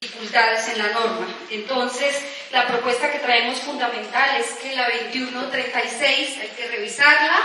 dificultades en la norma. Entonces, la propuesta que traemos fundamental es que la 2136 hay que revisarla,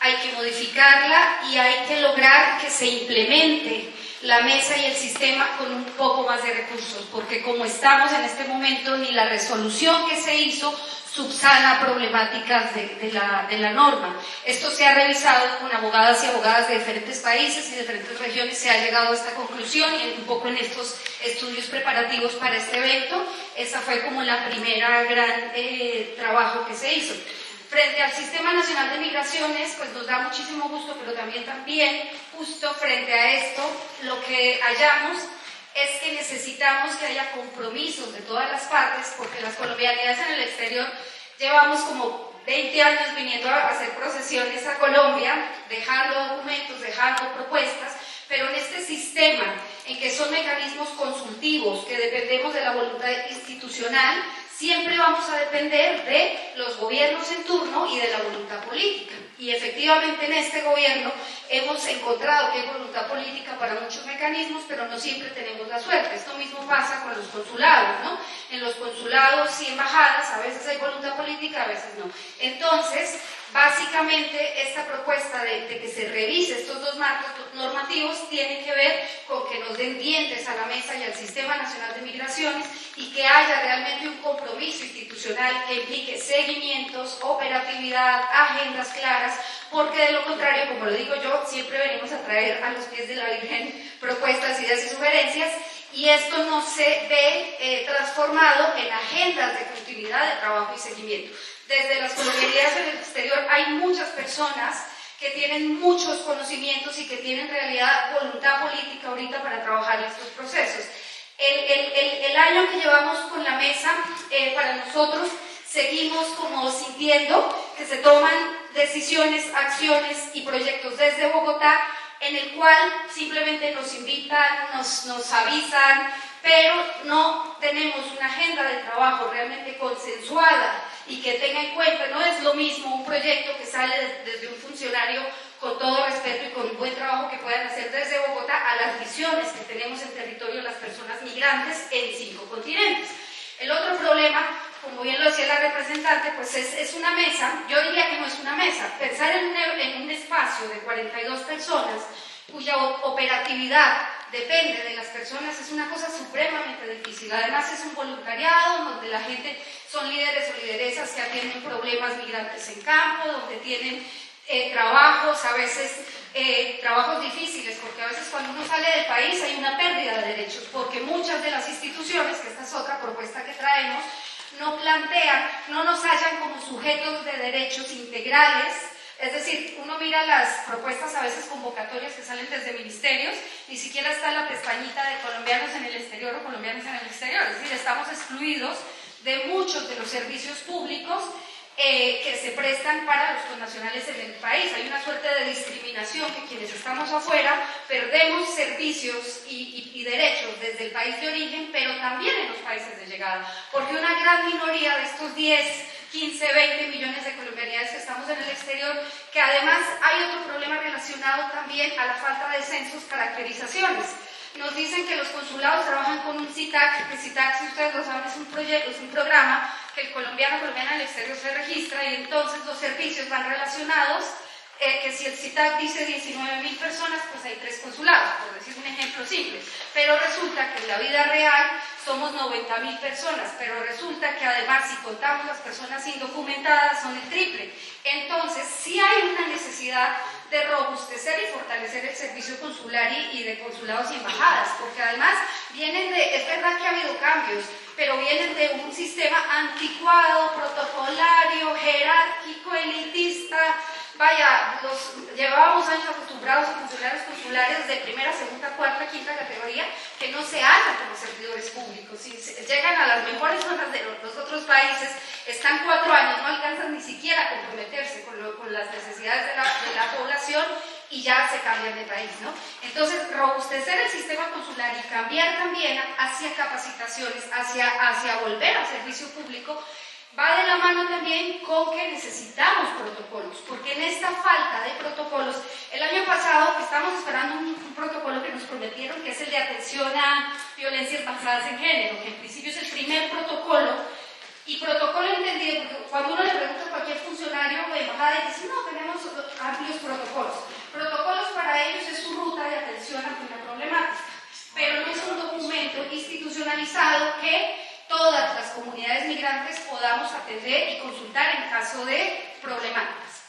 hay que modificarla y hay que lograr que se implemente la mesa y el sistema con un poco más de recursos, porque como estamos en este momento, ni la resolución que se hizo subsana problemáticas de la norma. Esto se ha revisado con abogadas y abogadas de diferentes países y de diferentes regiones, se ha llegado a esta conclusión y un poco en estos estudios preparativos para este evento, esa fue como la primera gran trabajo que se hizo. Frente al Sistema Nacional de Migraciones, pues nos da muchísimo gusto, pero también justo frente a esto, lo que hallamos es que necesitamos que haya compromisos de todas las partes, porque las colombianidades en el exterior llevamos como 20 años viniendo a hacer procesiones a Colombia, dejando documentos, dejando propuestas, pero en este sistema en que son mecanismos consultivos, que dependemos de la voluntad institucional, siempre vamos a depender de los gobiernos en turno y de la voluntad política. Y efectivamente en este gobierno hemos encontrado que hay voluntad política para muchos mecanismos, pero no siempre tenemos la suerte. Esto mismo pasa con los consulados, ¿no? En los consulados y embajadas a veces hay voluntad política, a veces no. Entonces, básicamente esta propuesta de que se revise estos dos marcos normativos tiene que ver con que nos den dientes a la mesa y al Sistema Nacional de Migraciones y que haya realmente un compromiso institucional que implique seguimientos, operatividad, agendas claras, porque de lo contrario, como lo digo yo, siempre venimos a traer a los pies de la Virgen propuestas, ideas y sugerencias, y esto no se ve transformado en agendas de continuidad de trabajo y seguimiento. Desde las colombianidades en el exterior hay muchas personas que tienen muchos conocimientos y que tienen en realidad voluntad política ahorita para trabajar en estos procesos. El año que llevamos con la mesa, para nosotros, seguimos como sintiendo que se toman decisiones, acciones y proyectos desde Bogotá, en el cual simplemente nos invitan, nos avisan, pero no tenemos una agenda de trabajo realmente consensuada y que tenga en cuenta, no es lo mismo un proyecto que sale desde un funcionario con todo respeto y con un buen trabajo que puedan hacer desde Bogotá a las visiones que tenemos en territorio las personas migrantes en 5 continentes. El otro problema, como bien lo decía la representante, pues es una mesa, yo diría que no es una mesa, pensar en un espacio de 42 personas cuya operatividad depende de las personas es una cosa supremamente difícil. Además es un voluntariado donde la gente son líderes o lideresas que atienden problemas migrantes en campo, donde tienen trabajos, a veces trabajos difíciles, porque a veces cuando uno sale del país hay una pérdida de derechos, porque muchas de las instituciones, que esta es otra propuesta que traemos, no plantean, no nos hallan como sujetos de derechos integrales. Es decir, uno mira las propuestas a veces convocatorias que salen desde ministerios, ni siquiera está la pestañita de colombianos en el exterior o colombianos en el exterior, es decir, estamos excluidos de muchos de los servicios públicos que se prestan para los connacionales en el país. Hay una suerte de discriminación que quienes estamos afuera perdemos servicios y derechos desde el país de origen, pero también en los países de llegada, porque una gran minoría de estos 10, 15, 20 millones de colombianidades que estamos en el exterior, que además hay otro problema relacionado también a la falta de censos, caracterizaciones. Nos dicen que los consulados trabajan con un CITAC, que CITAC, si ustedes lo saben, es un proyecto, es un programa que el colombiana en el exterior se registra y entonces los servicios van relacionados, que si el CITAC dice 19.000 personas, pues hay 3 consulados, por decir un ejemplo simple. Pero resulta que en la vida real somos 90.000 personas, pero resulta que además si contamos las personas indocumentadas son el triple. Entonces sí hay una necesidad de robustecer y fortalecer el servicio consular y de consulados y embajadas, porque además vienen es verdad que ha habido cambios, pero vienen de un sistema anticuado, protocolario, jerárquico, elitista. Vaya, llevábamos años acostumbrados a funcionarios consulares de primera, segunda, cuarta, quinta categoría que no se hallan como servidores públicos. Si llegan a las mejores zonas de los otros países, están 4 años, no alcanzan ni siquiera a comprometerse con las necesidades de la población y ya se cambian de país, ¿no? Entonces, robustecer el sistema consular y cambiar también hacia capacitaciones, hacia volver al servicio público, va de la mano también con que necesitamos protocolos, porque en esta falta de protocolos, el año pasado estábamos esperando un protocolo que nos prometieron, que es el de atención a violencias basadas en género, que en principio es el primer protocolo, y protocolo entendido, porque cuando uno le pregunta a cualquier funcionario de embajada y dice, no, tenemos amplios protocolos. Protocolos para ellos es su ruta de atención ante una problemática, pero no es un documento institucionalizado que todas las comunidades migrantes podamos atender y consultar en caso de problemáticas.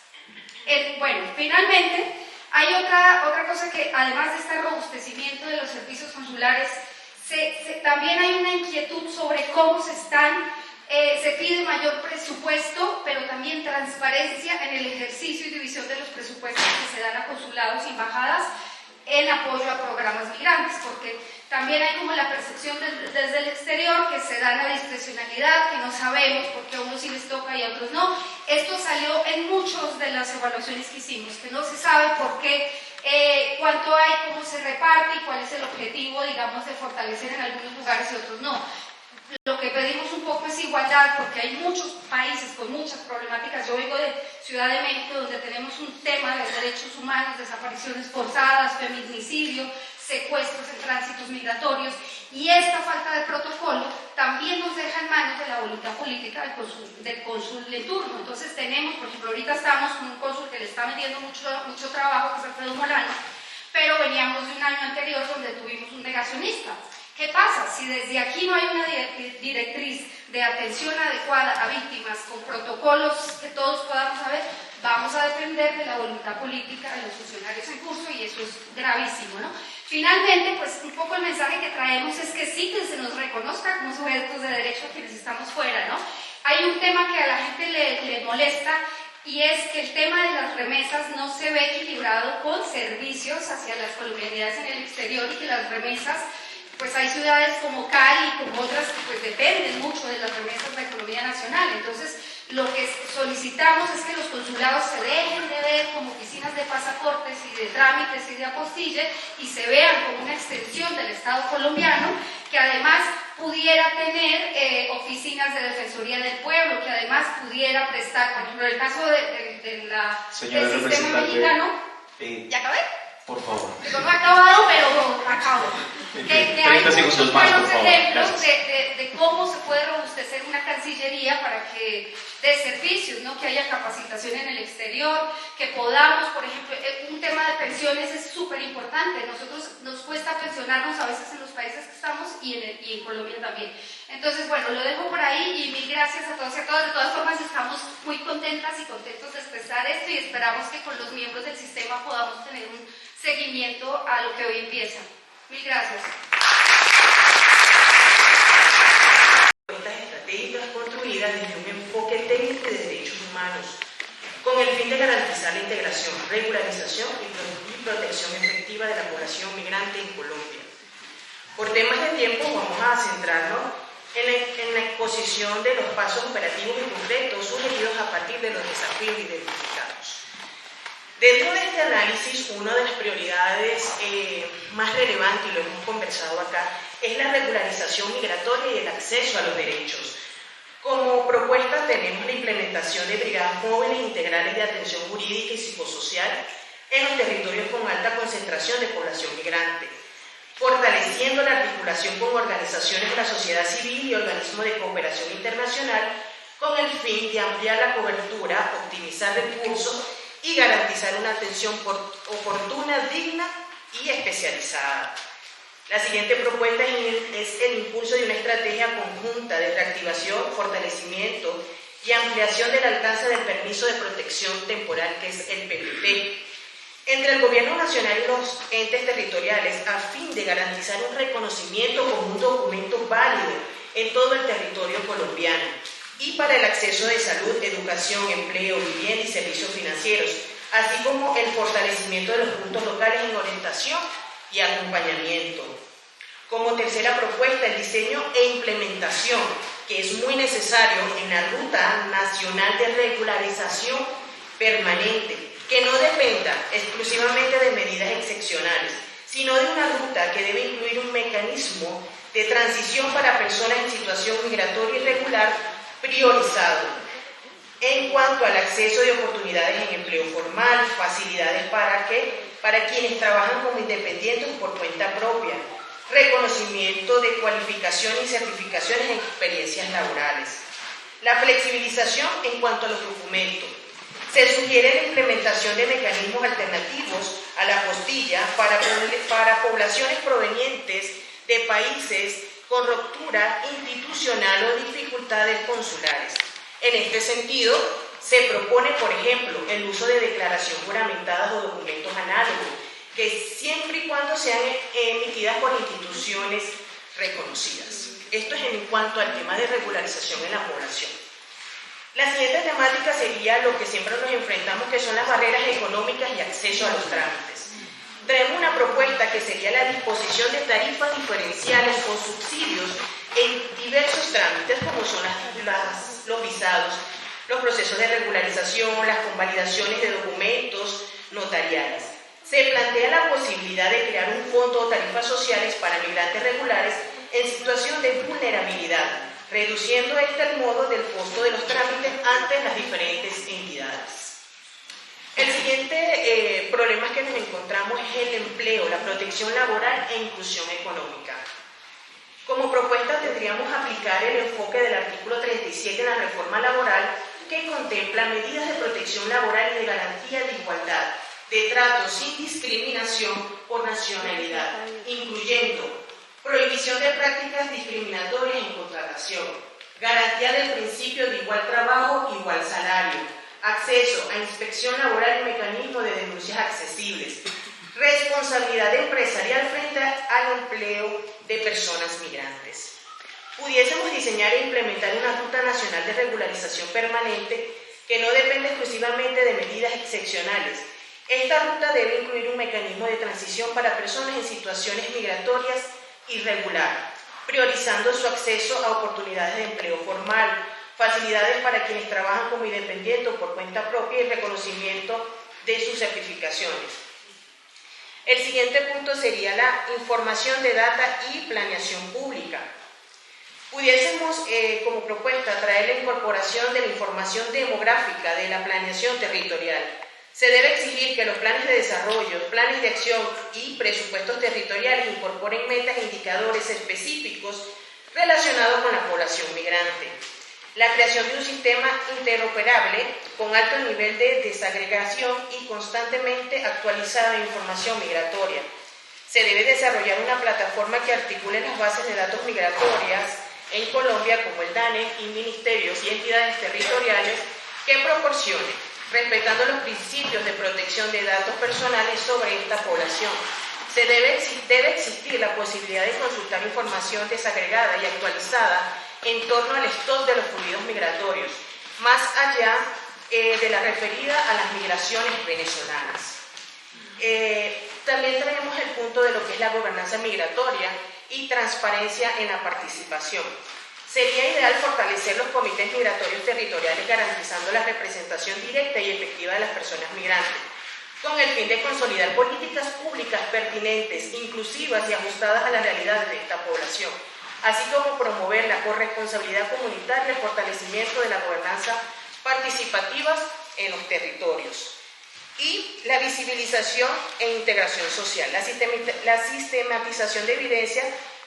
Bueno, finalmente, hay otra cosa que, además de este robustecimiento de los servicios consulares, también hay una inquietud sobre cómo se pide mayor presupuesto, pero también transparencia en el ejercicio y división de los presupuestos que se dan a consulados y embajadas en apoyo a programas migrantes, porque también hay como la percepción desde el exterior que se dan a discrecionalidad, que no sabemos por qué a unos sí les toca y a otros no. Esto salió en muchas de las evaluaciones que hicimos, que no se sabe por qué, cuánto hay, cómo se reparte y cuál es el objetivo, digamos, de fortalecer en algunos lugares y otros no. Lo que pedimos un poco es igualdad, porque hay muchos países con muchas problemáticas. Yo vengo de Ciudad de México, donde tenemos un tema de derechos humanos, desapariciones forzadas, feminicidio, secuestros en tránsitos migratorios, y esta falta de protocolo también nos deja en manos de la voluntad política del cónsul de turno. Entonces tenemos, por ejemplo, ahorita estamos con un cónsul que le está metiendo mucho trabajo, que es Alfredo Molano, pero veníamos de un año anterior donde tuvimos un negacionista. ¿Qué pasa? Si desde aquí no hay una directriz de atención adecuada a víctimas con protocolos que todos podamos saber, vamos a depender de la voluntad política de los funcionarios en curso, y eso es gravísimo, ¿no? Finalmente, pues un poco el mensaje que traemos es que sí que se nos reconozca como sujetos de derecho a quienes estamos fuera, ¿no? Hay un tema que a la gente le molesta, y es que el tema de las remesas no se ve equilibrado con servicios hacia las colombianidades en el exterior, y que las remesas, pues hay ciudades como Cali y como otras que pues dependen mucho de las remesas de la economía nacional. Entonces, lo que solicitamos es que los consulados se dejen de ver como oficinas de pasaportes y de trámites y de apostille, y se vean como una extensión del Estado colombiano, que además pudiera tener oficinas de Defensoría del Pueblo, que además pudiera prestar, por ejemplo, en el caso del sistema mexicano. ¿Ya acabé? Por favor. Digo, no he acabado, pero acabo. Que hay muchos buenos ejemplos de cómo se puede robustecer una cancillería para que dé servicios, ¿no? Que haya capacitación en el exterior, que podamos, por ejemplo, un tema de pensiones es súper importante. Nosotros nos cuesta pensionarnos a veces en los países que estamos y en Colombia también. Entonces, bueno, lo dejo por ahí, y mil gracias a todos y a todas. De todas formas, estamos muy contentas y contentos de expresar esto, y esperamos que con los miembros del sistema podamos tener un seguimiento a lo que hoy empieza. Mil gracias. Estas estratégicas construidas desde un enfoque técnico y de derechos humanos, con el fin de garantizar la integración, regularización y protección efectiva de la población migrante en Colombia. Por temas de tiempo vamos a centrarnos en la exposición de los pasos operativos y concretos sugeridos a partir de los desafíos identificados. Dentro de este análisis, una de las prioridades más relevantes, y lo hemos conversado acá, es la regularización migratoria y el acceso a los derechos. Como propuesta tenemos la implementación de brigadas jóvenes integrales de atención jurídica y psicosocial en los territorios con alta concentración de población migrante, fortaleciendo la articulación con organizaciones de la sociedad civil y organismos de cooperación internacional con el fin de ampliar la cobertura, optimizar recursos y garantizar una atención oportuna, digna y especializada. La siguiente propuesta es el impulso de una estrategia conjunta de reactivación, fortalecimiento y ampliación del alcance del permiso de protección temporal, que es el PPT, entre el Gobierno Nacional y los entes territoriales, a fin de garantizar un reconocimiento como un documento válido en todo el territorio colombiano, y para el acceso de salud, educación, empleo, vivienda y servicios financieros, así como el fortalecimiento de los puntos locales en orientación y acompañamiento. Como tercera propuesta, el diseño e implementación, que es muy necesario en la Ruta Nacional de Regularización Permanente, que no dependa exclusivamente de medidas excepcionales, sino de una ruta que debe incluir un mecanismo de transición para personas en situación migratoria irregular, priorizado en cuanto al acceso de oportunidades en empleo formal, facilidades para quienes trabajan como independientes o por cuenta propia, reconocimiento de cualificaciones y certificaciones en experiencias laborales, la flexibilización en cuanto a los documentos. Se sugiere la implementación de mecanismos alternativos a la apostilla para poblaciones provenientes de países con ruptura institucional o dificultades consulares. En este sentido, se propone, por ejemplo, el uso de declaración juramentadas o documentos análogos, que siempre y cuando sean emitidas por instituciones reconocidas. Esto es en cuanto al tema de regularización en la población. La siguiente temática sería lo que siempre nos enfrentamos, que son las barreras económicas y acceso a los trámites. Traemos una propuesta que sería la disposición de tarifas diferenciales o subsidios en diversos trámites, como son los visados, los procesos de regularización, las convalidaciones de documentos notariales. Se plantea la posibilidad de crear un fondo o tarifas sociales para migrantes regulares en situación de vulnerabilidad, reduciendo el modo del costo de los trámites ante las diferentes entidades. El siguiente problema que nos encontramos es el empleo, la protección laboral e inclusión económica. Como propuesta tendríamos aplicar el enfoque del artículo 37 de la reforma laboral, que contempla medidas de protección laboral y de garantía de igualdad, de trato sin discriminación por nacionalidad, incluyendo prohibición de prácticas discriminatorias en contratación, garantía del principio de igual trabajo, igual salario, acceso a inspección laboral y mecanismos de denuncias accesibles, responsabilidad empresarial frente al empleo de personas migrantes. Pudiésemos diseñar e implementar una ruta nacional de regularización permanente que no depende exclusivamente de medidas excepcionales. Esta ruta debe incluir un mecanismo de transición para personas en situaciones migratorias irregular, priorizando su acceso a oportunidades de empleo formal, facilidades para quienes trabajan como independientes o por cuenta propia y reconocimiento de sus certificaciones. El siguiente punto sería la información de data y planeación pública. Pudiésemos, como propuesta, traer la incorporación de la información demográfica de la planeación territorial. Se debe exigir que los planes de desarrollo, planes de acción y presupuestos territoriales incorporen metas e indicadores específicos relacionados con la población migrante. La creación de un sistema interoperable con alto nivel de desagregación y constantemente actualizada de información migratoria. Se debe desarrollar una plataforma que articule las bases de datos migratorias en Colombia, como el DANE, y ministerios y entidades territoriales que proporcione, respetando los principios de protección de datos personales sobre esta población. Debe existir la posibilidad de consultar información desagregada y actualizada en torno al stock de los fluidos migratorios, más allá de la referida a las migraciones venezolanas. También traemos el punto de lo que es la gobernanza migratoria y transparencia en la participación. Sería ideal fortalecer los comités migratorios territoriales garantizando la representación directa y efectiva de las personas migrantes, con el fin de consolidar políticas públicas pertinentes, inclusivas y ajustadas a las realidades de esta población, así como promover la corresponsabilidad comunitaria y el fortalecimiento de la gobernanza participativa en los territorios. Y la visibilización e integración social, la sistematización de evidencia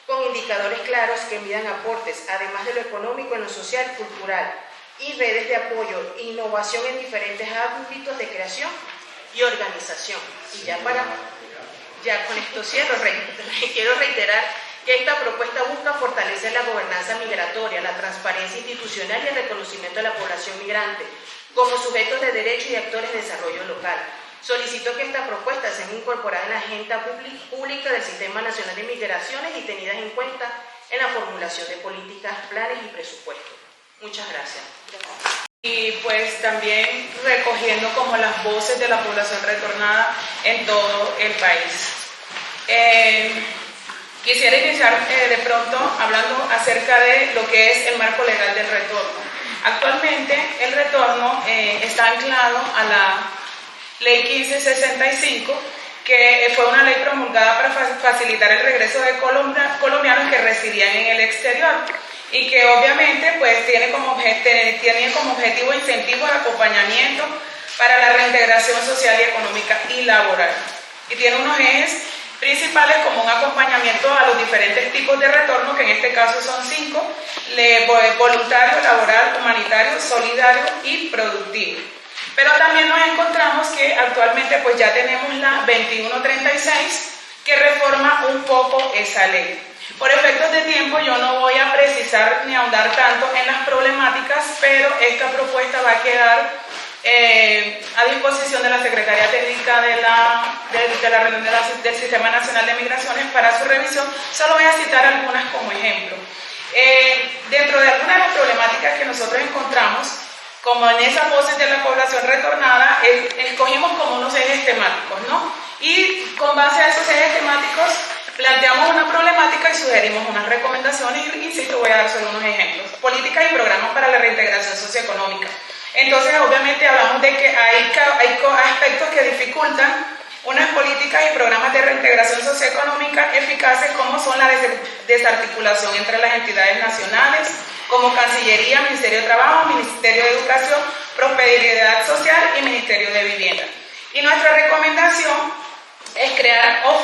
con indicadores claros que midan aportes, además de lo económico, en lo social, cultural, y redes de apoyo e innovación en diferentes ámbitos de creación y organización. Y ya con esto cierro, quiero reiterar que esta propuesta busca fortalecer la gobernanza migratoria, la transparencia institucional y el reconocimiento de la población migrante como sujetos de derecho y actores de desarrollo local. Solicito que esta propuesta sea incorporada en la agenda pública del Sistema Nacional de Migraciones y tenidas en cuenta en la formulación de políticas, planes y presupuestos. Muchas gracias. Y pues también recogiendo como las voces de la población retornada en todo el país. Quisiera iniciar de pronto hablando acerca de lo que es el marco legal del retorno. Actualmente el retorno está anclado a la Ley 1565, que fue una ley promulgada para facilitar el regreso de colombianos que residían en el exterior. y que obviamente pues tiene como objetivo incentivo de acompañamiento para la reintegración social y económica y laboral. Y tiene unos ejes principales como un acompañamiento a los diferentes tipos de retorno, que en este caso son 5, voluntario, laboral, humanitario, solidario y productivo. Pero también nos encontramos que actualmente pues ya tenemos la 2136 que reforma un poco esa ley. Por efectos de tiempo yo no voy a precisar ni ahondar tanto en las problemáticas, pero esta propuesta va a quedar a disposición de la Secretaría Técnica de la reunión del Sistema Nacional de Migraciones para su revisión. Solo voy a citar algunas como ejemplo. Dentro de algunas de las problemáticas que nosotros encontramos, como en esas voces de la población retornada, escogimos como unos ejes temáticos, ¿no? Y con base a esos ejes temáticos planteamos una problemática y sugerimos unas recomendaciones, y insisto, voy a dar solo unos ejemplos. Políticas y programas para la reintegración socioeconómica. Entonces, obviamente hablamos de que hay aspectos que dificultan unas políticas y programas de reintegración socioeconómica eficaces, como son la desarticulación entre las entidades nacionales, como Cancillería, Ministerio de Trabajo, Ministerio de Educación, Prosperidad Social y Ministerio de Vivienda. Y nuestra recomendación es crear o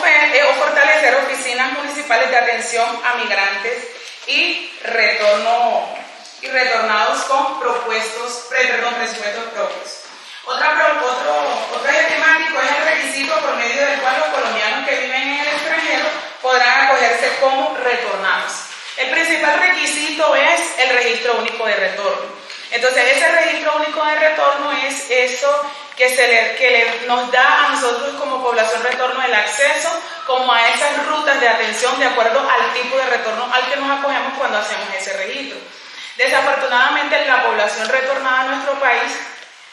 fortalecer oficinas municipales de atención a migrantes y retornados con presupuestos propios. Otro eje temático es el requisito por medio del cual los colombianos que viven en el extranjero podrán acogerse como retornados. El principal requisito es el registro único de retorno. Entonces, ese registro único de retorno es eso que nos da a nosotros como población retorno el acceso como a esas rutas de atención de acuerdo al tipo de retorno al que nos acogemos cuando hacemos ese registro. Desafortunadamente, la población retornada a nuestro país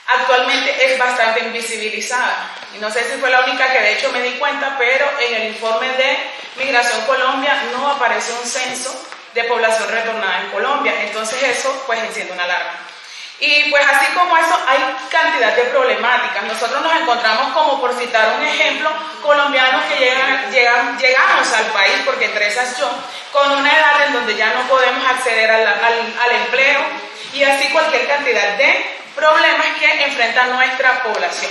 actualmente es bastante invisibilizada. Y no sé si fue la única que de hecho me di cuenta, pero en el informe de Migración Colombia no aparece un censo de población retornada en Colombia. Entonces eso pues enciende una alarma. Y pues así como eso hay cantidad de problemáticas. Nosotros nos encontramos, como por citar un ejemplo, colombianos que llegamos al país, porque entre esas yo, con una edad en donde ya no podemos acceder al empleo, y así cualquier cantidad de problemas que enfrenta nuestra población.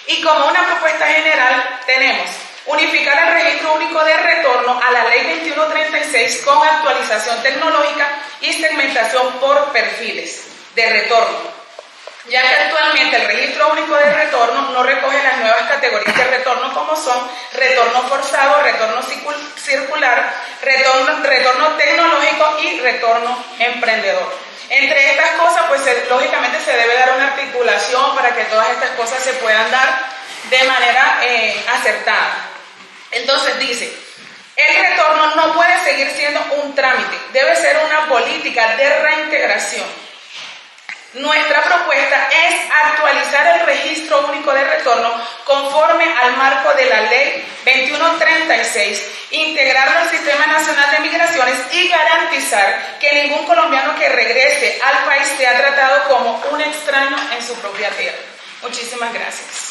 Y como una propuesta general tenemos unificar el registro único de retorno a la ley 2136 con actualización tecnológica y segmentación por perfiles de retorno, ya que actualmente el registro único de retorno no recoge las nuevas categorías de retorno como son retorno forzado, retorno circular, retorno tecnológico y retorno emprendedor. Entre estas cosas, pues lógicamente se debe dar una articulación para que todas estas cosas se puedan dar de manera acertada. Entonces dice, el retorno no puede seguir siendo un trámite, debe ser una política de reintegración. Nuestra propuesta es actualizar el registro único de retorno conforme al marco de la ley 2136, integrarlo al Sistema Nacional de Migraciones y garantizar que ningún colombiano que regrese al país sea tratado como un extraño en su propia tierra. Muchísimas gracias.